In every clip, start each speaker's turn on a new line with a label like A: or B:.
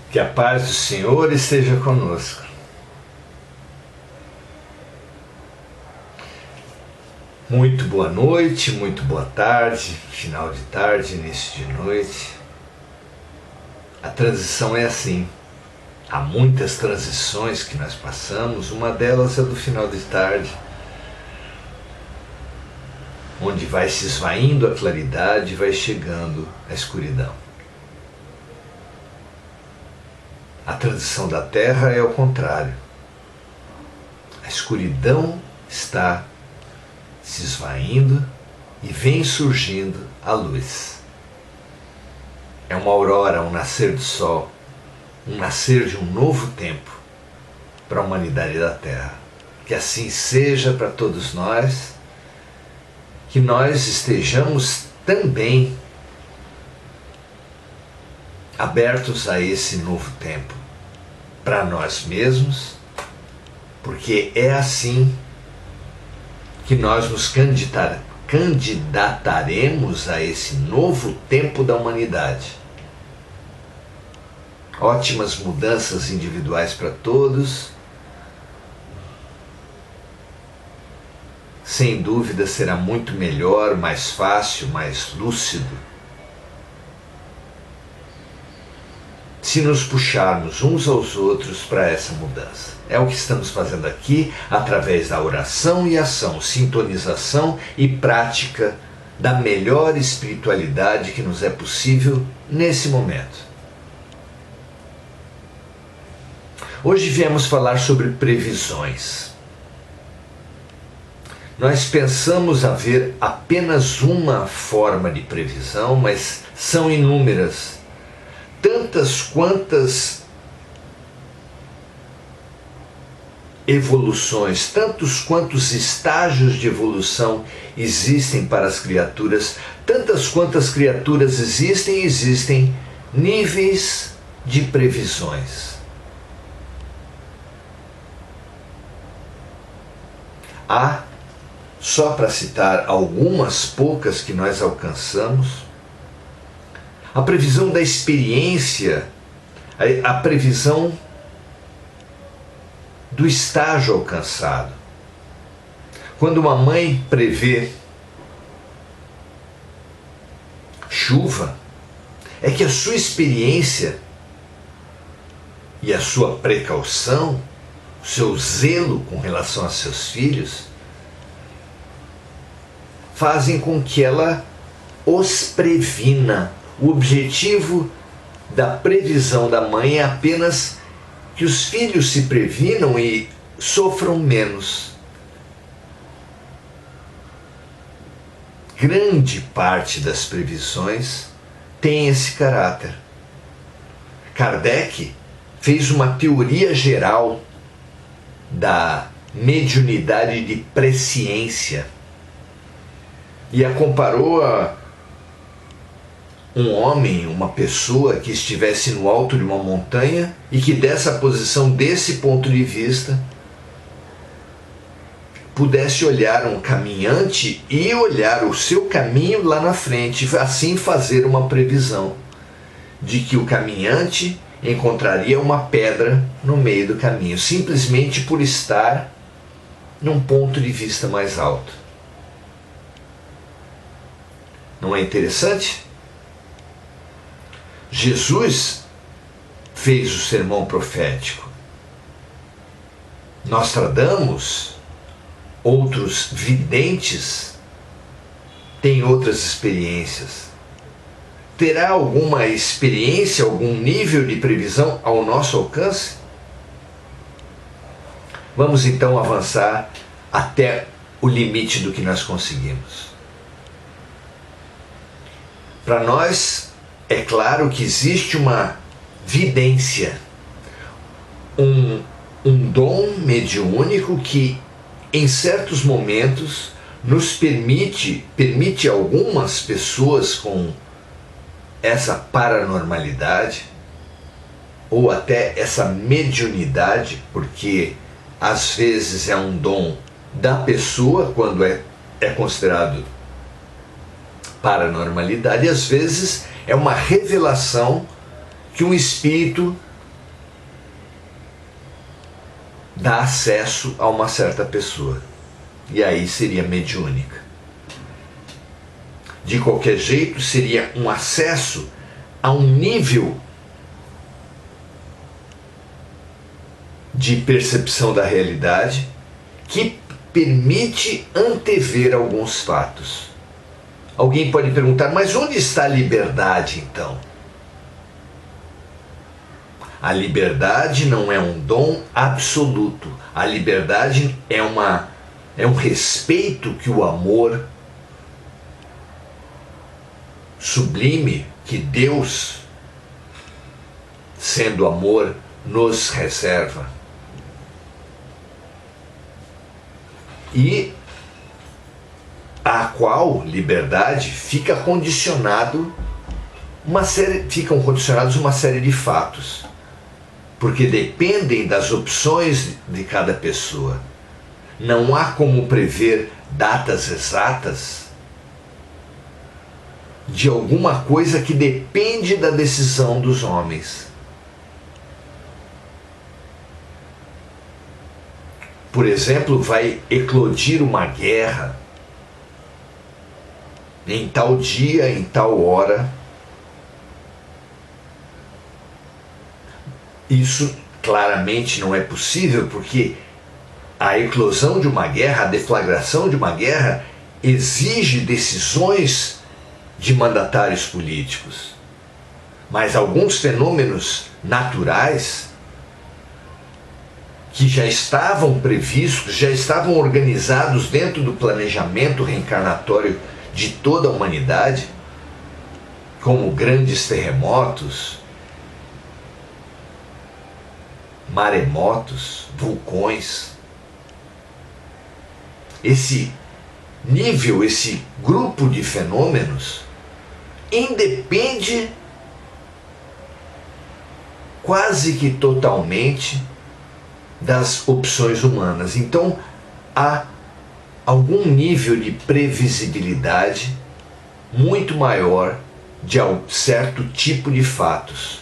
A: Que a paz do Senhor esteja conosco. Muito boa noite, muito boa tarde, final de tarde, início de noite. A transição é assim. Há muitas transições que nós passamos, uma delas é do final de tarde, onde vai se esvaindo a claridade e vai chegando a escuridão. A transição da Terra é o contrário. A escuridão está se esvaindo e vem surgindo a luz. É uma aurora, um nascer do sol, um nascer de um novo tempo para a humanidade da Terra. Que assim seja para todos nós, que nós estejamos também abertos a esse novo tempo, para nós mesmos, porque é assim que nós nos candidataremos a esse novo tempo da humanidade. Ótimas mudanças individuais para todos. Sem dúvida será muito melhor, mais fácil, mais lúcido, se nos puxarmos uns aos outros para essa mudança. É o que estamos fazendo aqui, através da oração e ação, sintonização e prática da melhor espiritualidade que nos é possível nesse momento. Hoje viemos falar sobre previsões. Nós pensamos haver apenas uma forma de previsão, mas são inúmeras. Tantas quantas evoluções, tantos quantos estágios de evolução existem para as criaturas, tantas quantas criaturas existem níveis de previsões. Há, só para citar algumas poucas que nós alcançamos, a previsão da experiência, a previsão do estágio alcançado. Quando uma mãe prevê chuva, é que a sua experiência e a sua precaução, o seu zelo com relação a seus filhos, fazem com que ela os previna. O objetivo da previsão da mãe é apenas que os filhos se previnam e sofram menos. Grande parte das previsões tem esse caráter. Kardec fez uma teoria geral da mediunidade de presciência e a comparou a um homem, uma pessoa que estivesse no alto de uma montanha e que dessa posição, desse ponto de vista, pudesse olhar um caminhante e olhar o seu caminho lá na frente, assim fazer uma previsão de que o caminhante encontraria uma pedra no meio do caminho, simplesmente por estar num ponto de vista mais alto. Não é interessante? Jesus fez o sermão profético. Nostradamus, outros videntes, têm outras experiências. Terá alguma experiência, algum nível de previsão ao nosso alcance? Vamos então avançar até o limite do que nós conseguimos. Para nós, é claro que existe uma vidência, um dom mediúnico que, em certos momentos, nos permite a algumas pessoas com essa paranormalidade, ou até essa mediunidade, porque às vezes é um dom da pessoa, quando é considerado paranormalidade, e às vezes é uma revelação que um espírito dá acesso a uma certa pessoa. E aí seria mediúnica. De qualquer jeito, seria um acesso a um nível de percepção da realidade que permite antever alguns fatos. Alguém pode perguntar, mas onde está a liberdade então? A liberdade não é um dom absoluto. A liberdade é um respeito que o amor sublime, que Deus, sendo amor, nos reserva. E a qual liberdade ficam condicionados uma série de fatos, porque dependem das opções de cada pessoa. Não há como prever datas exatas de alguma coisa que depende da decisão dos homens. Por exemplo, vai eclodir uma guerra em tal dia, em tal hora. Isso claramente não é possível, porque a eclosão de uma guerra, a deflagração de uma guerra, exige decisões de mandatários políticos. Mas alguns fenômenos naturais que já estavam previstos, já estavam organizados dentro do planejamento reencarnatório de toda a humanidade, como grandes terremotos, maremotos, vulcões. Esse nível, esse grupo de fenômenos independe quase que totalmente das opções humanas. Então há algum nível de previsibilidade muito maior de certo tipo de fatos.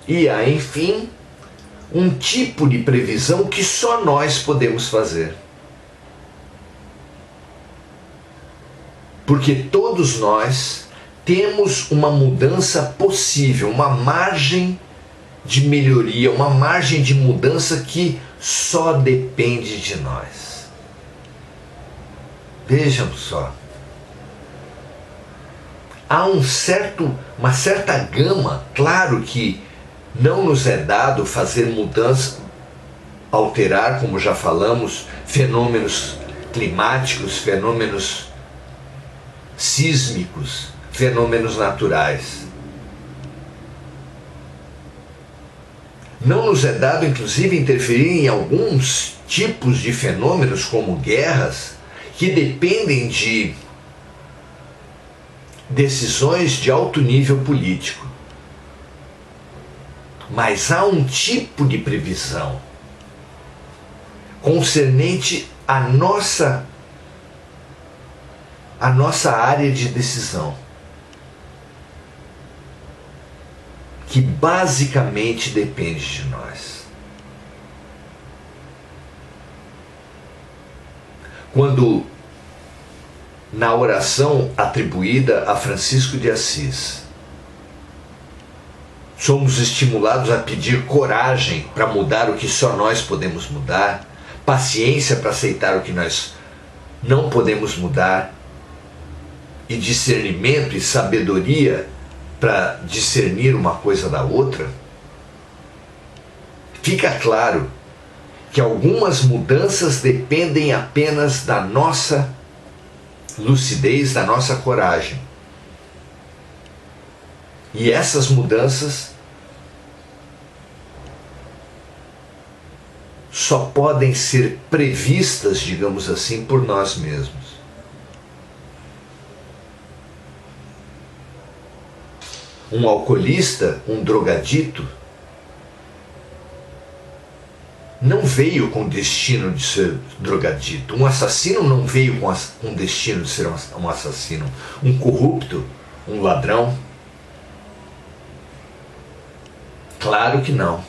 A: E há, enfim, um tipo de previsão que só nós podemos fazer. Porque todos nós temos uma mudança possível, uma margem de melhoria, uma margem de mudança que só depende de nós. Vejam só. Há uma certa gama, claro que não nos é dado fazer mudança, alterar, como já falamos, fenômenos climáticos, fenômenos sísmicos, fenômenos naturais. Não nos é dado, inclusive, interferir em alguns tipos de fenômenos, como guerras, que dependem de decisões de alto nível político. Mas há um tipo de previsão concernente à nossa área de decisão, que basicamente depende de nós. Quando, na oração atribuída a Francisco de Assis, somos estimulados a pedir coragem para mudar o que só nós podemos mudar, paciência para aceitar o que nós não podemos mudar, e discernimento e sabedoria para discernir uma coisa da outra, fica claro que algumas mudanças dependem apenas da nossa lucidez, da nossa coragem. E essas mudanças só podem ser previstas, digamos assim, por nós mesmos. Um alcoolista, um drogadito, não veio com o destino de ser drogadito. Um assassino não veio com o destino de ser um assassino. Um corrupto, um ladrão. Claro que não.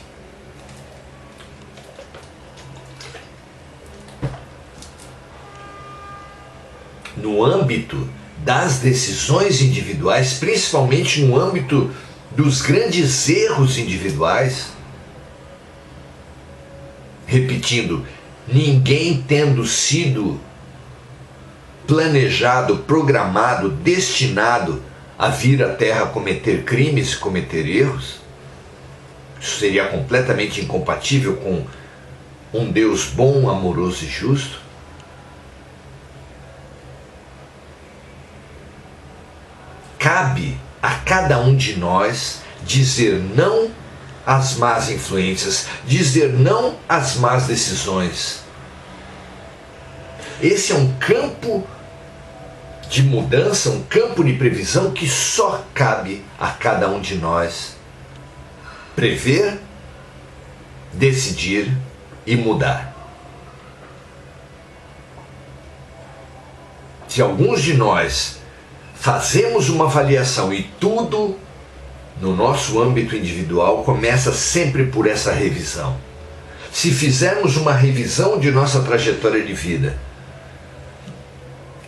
A: No âmbito das decisões individuais, principalmente no âmbito dos grandes erros individuais, repetindo, ninguém tendo sido planejado, programado, destinado a vir à Terra cometer crimes, cometer erros, isso seria completamente incompatível com um Deus bom, amoroso e justo. Cabe a cada um de nós dizer não às más influências, dizer não às más decisões. Esse é um campo de mudança, um campo de previsão que só cabe a cada um de nós prever, decidir e mudar. Se alguns de nós fazemos uma avaliação e tudo no nosso âmbito individual começa sempre por essa revisão. Se fizermos uma revisão de nossa trajetória de vida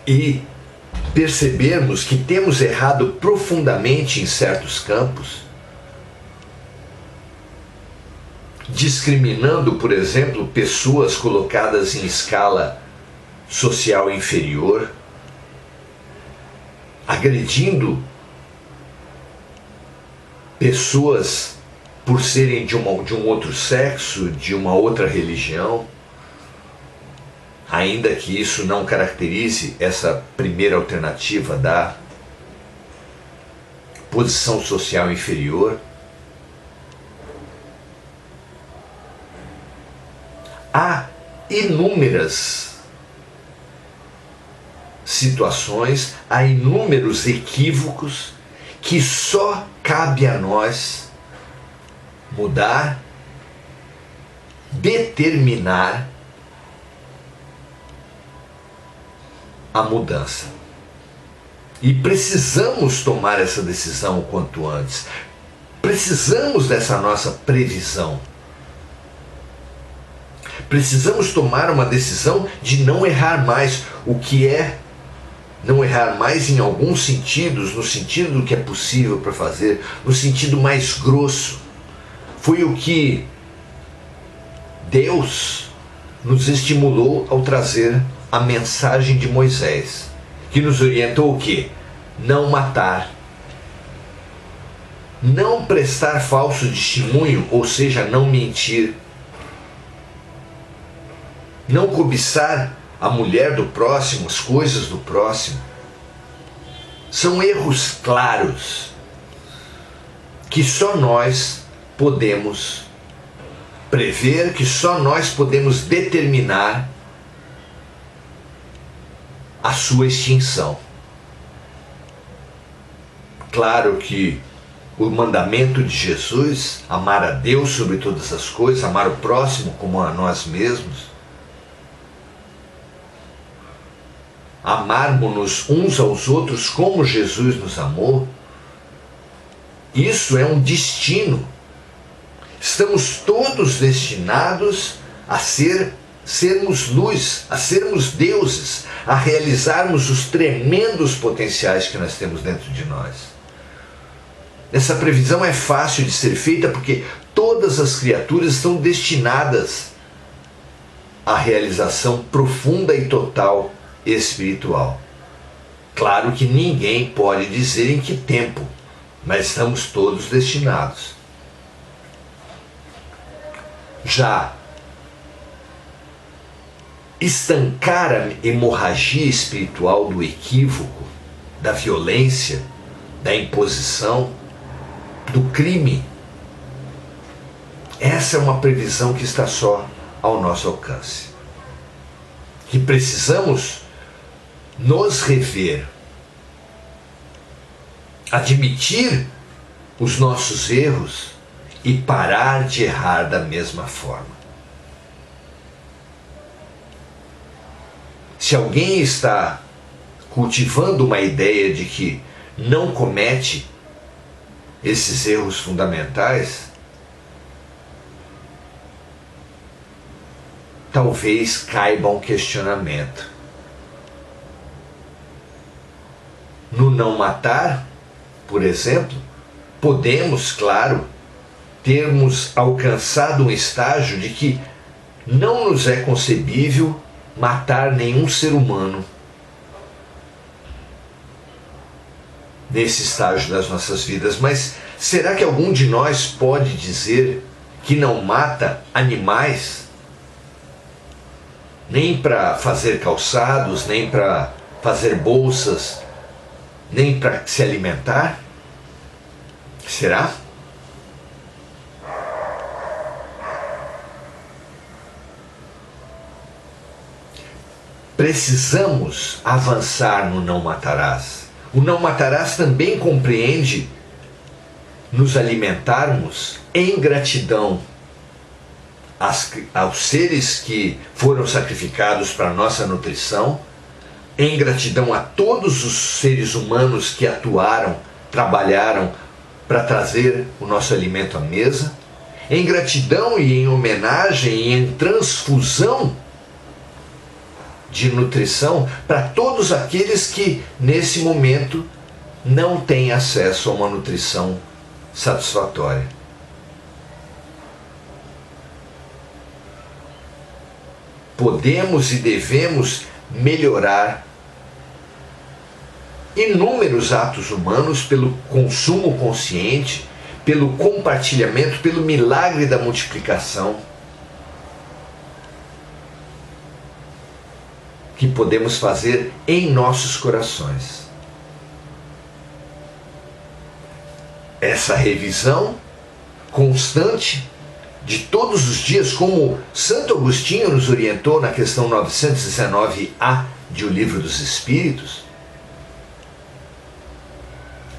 A: e percebermos que temos errado profundamente em certos campos, discriminando, por exemplo, pessoas colocadas em escala social inferior, agredindo pessoas por serem de um outro sexo, de uma outra religião, ainda que isso não caracterize essa primeira alternativa da posição social inferior. Há inúmeras situações, há inúmeros equívocos que só cabe a nós mudar, determinar a mudança. E precisamos tomar essa decisão o quanto antes. Precisamos dessa nossa previsão. Precisamos tomar uma decisão de não errar mais. O que é não errar mais em alguns sentidos, no sentido do que é possível para fazer, no sentido mais grosso. Foi o que Deus nos estimulou ao trazer a mensagem de Moisés, que nos orientou o quê? Não matar, não prestar falso testemunho, ou seja, não mentir, não cobiçar a mulher do próximo, as coisas do próximo. São erros claros que só nós podemos prever, que só nós podemos determinar a sua extinção. Claro que o mandamento de Jesus, amar a Deus sobre todas as coisas, amar o próximo como a nós mesmos, amarmos-nos uns aos outros como Jesus nos amou, isso é um destino. Estamos todos destinados a sermos luz, a sermos deuses, a realizarmos os tremendos potenciais que nós temos dentro de nós. Essa previsão é fácil de ser feita porque todas as criaturas estão destinadas à realização profunda e total espiritual. Claro que ninguém pode dizer em que tempo, mas estamos todos destinados. Já estancar a hemorragia espiritual do equívoco, da violência, da imposição, do crime, essa é uma previsão que está só ao nosso alcance. Que precisamos nos rever, admitir os nossos erros e parar de errar da mesma forma. Se alguém está cultivando uma ideia de que não comete esses erros fundamentais, talvez caiba um questionamento. No não matar, por exemplo, podemos, claro, termos alcançado um estágio de que não nos é concebível matar nenhum ser humano. Nesse estágio das nossas vidas, mas será que algum de nós pode dizer que não mata animais? Nem para fazer calçados, nem para fazer bolsas, nem para se alimentar? Será? Precisamos avançar no não matarás. O não matarás também compreende nos alimentarmos em gratidão aos seres que foram sacrificados para a nossa nutrição, em gratidão a todos os seres humanos que atuaram, trabalharam para trazer o nosso alimento à mesa, em gratidão e em homenagem e em transfusão de nutrição para todos aqueles que nesse momento não têm acesso a uma nutrição satisfatória. Podemos e devemos melhorar inúmeros atos humanos pelo consumo consciente, pelo compartilhamento, pelo milagre da multiplicação, que podemos fazer em nossos corações. Essa revisão constante de todos os dias, como Santo Agostinho nos orientou na questão 919A de O Livro dos Espíritos,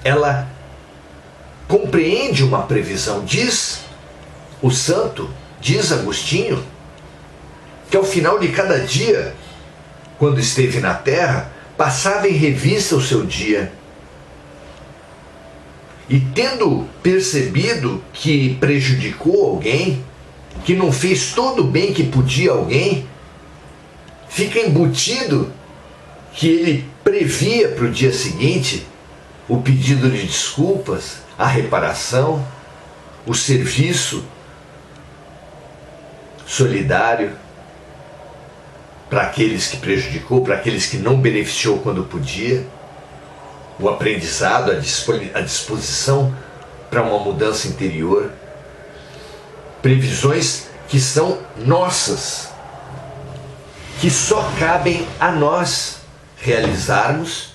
A: ela compreende uma previsão. Diz o santo, diz Agostinho, que ao final de cada dia, quando esteve na terra, passava em revista o seu dia. E tendo percebido que prejudicou alguém, que não fez todo o bem que podia a alguém, fica embutido que ele previa para o dia seguinte o pedido de desculpas, a reparação, o serviço solidário para aqueles que prejudicou, para aqueles que não beneficiou quando podia, o aprendizado, a disposição para uma mudança interior, previsões que são nossas, que só cabem a nós realizarmos,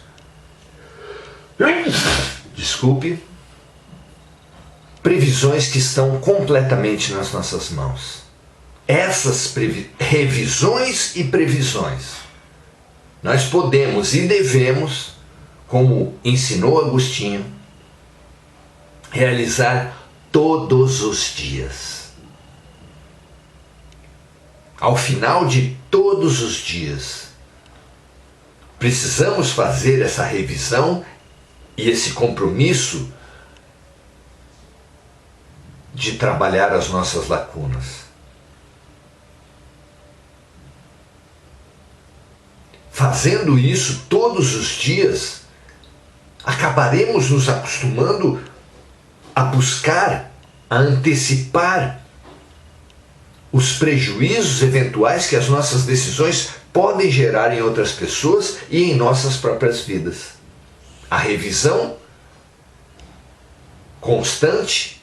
A: previsões que estão completamente nas nossas mãos. Essas revisões e previsões, nós podemos e devemos, como ensinou Agostinho, realizar todos os dias. Ao final de todos os dias, precisamos fazer essa revisão e esse compromisso de trabalhar as nossas lacunas. Fazendo isso todos os dias, acabaremos nos acostumando a buscar, a antecipar os prejuízos eventuais que as nossas decisões podem gerar em outras pessoas e em nossas próprias vidas. A revisão constante,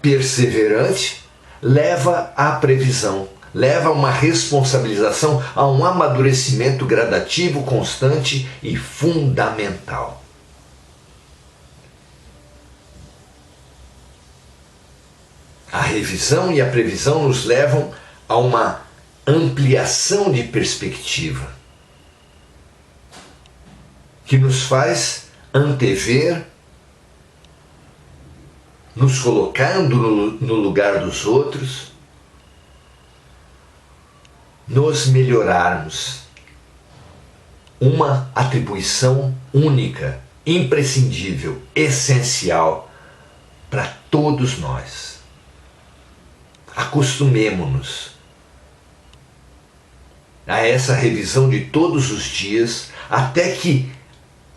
A: perseverante, leva à previsão, leva a uma responsabilização, a um amadurecimento gradativo, constante e fundamental. A revisão e a previsão nos levam a uma ampliação de perspectiva, que nos faz antever, nos colocando no lugar dos outros, nos melhorarmos. Uma atribuição única, imprescindível, essencial para todos nós. Acostumemo-nos a essa revisão de todos os dias, até que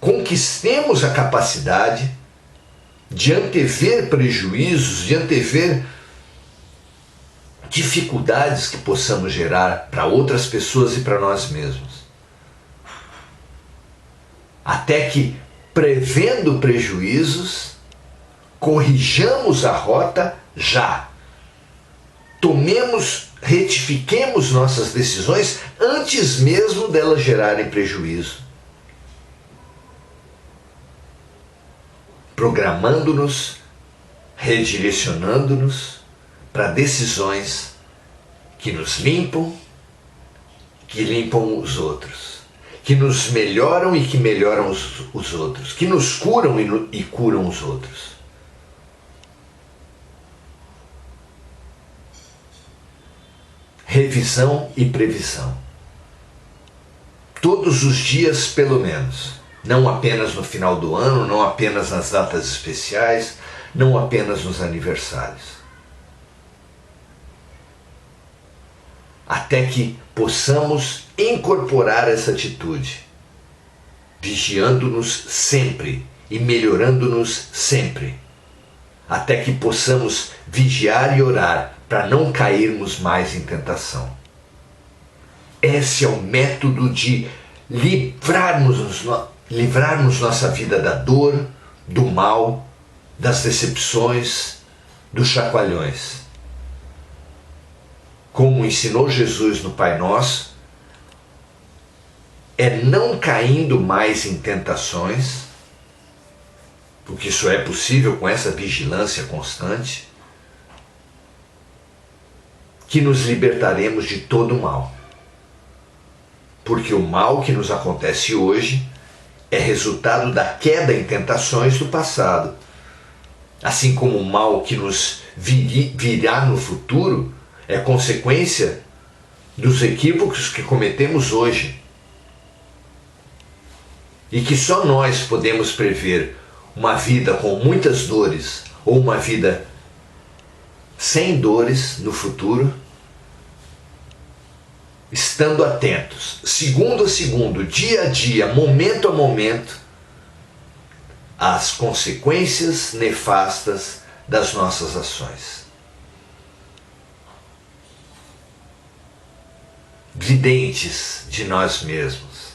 A: conquistemos a capacidade de antever prejuízos, de antever dificuldades que possamos gerar para outras pessoas e para nós mesmos. Até que, prevendo prejuízos, corrijamos a rota já. Retifiquemos nossas decisões antes mesmo delas gerarem prejuízo. Programando-nos, redirecionando-nos para decisões que nos limpam, que limpam os outros, que nos melhoram e que melhoram os outros, que nos curam e curam os outros. Revisão e previsão. Todos os dias, pelo menos. Não apenas no final do ano, não apenas nas datas especiais, não apenas nos aniversários. Até que possamos incorporar essa atitude, vigiando-nos sempre e melhorando-nos sempre. Até que possamos vigiar e orar para não cairmos mais em tentação. Esse é o método de livrarmos nossa vida da dor, do mal, das decepções, dos chacoalhões. Como ensinou Jesus no Pai Nosso, é não caindo mais em tentações, porque isso é possível com essa vigilância constante, que nos libertaremos de todo o mal. Porque o mal que nos acontece hoje é resultado da queda em tentações do passado. Assim como o mal que nos virá no futuro é consequência dos equívocos que cometemos hoje. E que só nós podemos prever uma vida com muitas dores ou uma vida sem dores no futuro, estando atentos, segundo a segundo, dia a dia, momento a momento, às consequências nefastas das nossas ações. Videntes de nós mesmos.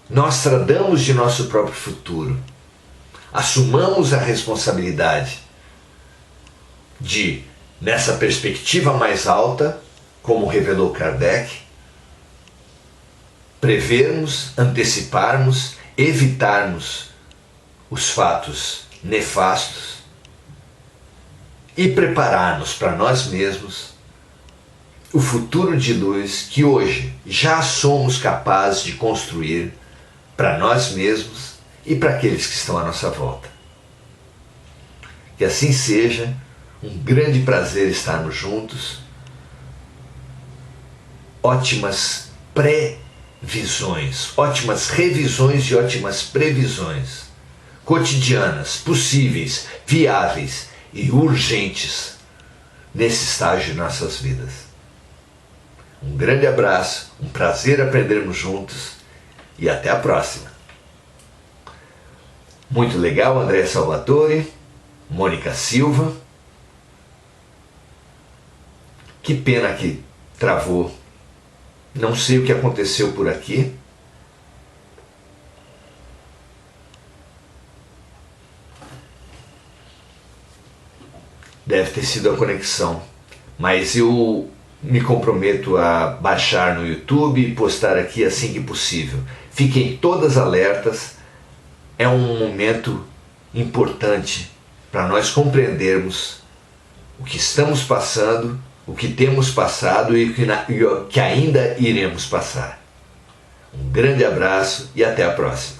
A: Nós tradamos de nosso próprio futuro. Assumamos a responsabilidade de, nessa perspectiva mais alta, como revelou Kardec, prevermos, anteciparmos, evitarmos os fatos nefastos e prepararmos para nós mesmos o futuro de luz que hoje já somos capazes de construir para nós mesmos e para aqueles que estão à nossa volta. Que assim seja. Um grande prazer estarmos juntos. Ótimas previsões, ótimas revisões e ótimas previsões cotidianas, possíveis, viáveis e urgentes nesse estágio de nossas vidas. Um grande abraço, um prazer aprendermos juntos e até a próxima. Muito legal, André Salvatore, Mônica Silva. Que pena que travou. Não sei o que aconteceu por aqui. Deve ter sido a conexão. Mas eu me comprometo a baixar no YouTube e postar aqui assim que possível. Fiquem todas alertas. É um momento importante para nós compreendermos o que estamos passando, o que temos passado e o que ainda iremos passar. Um grande abraço e até a próxima.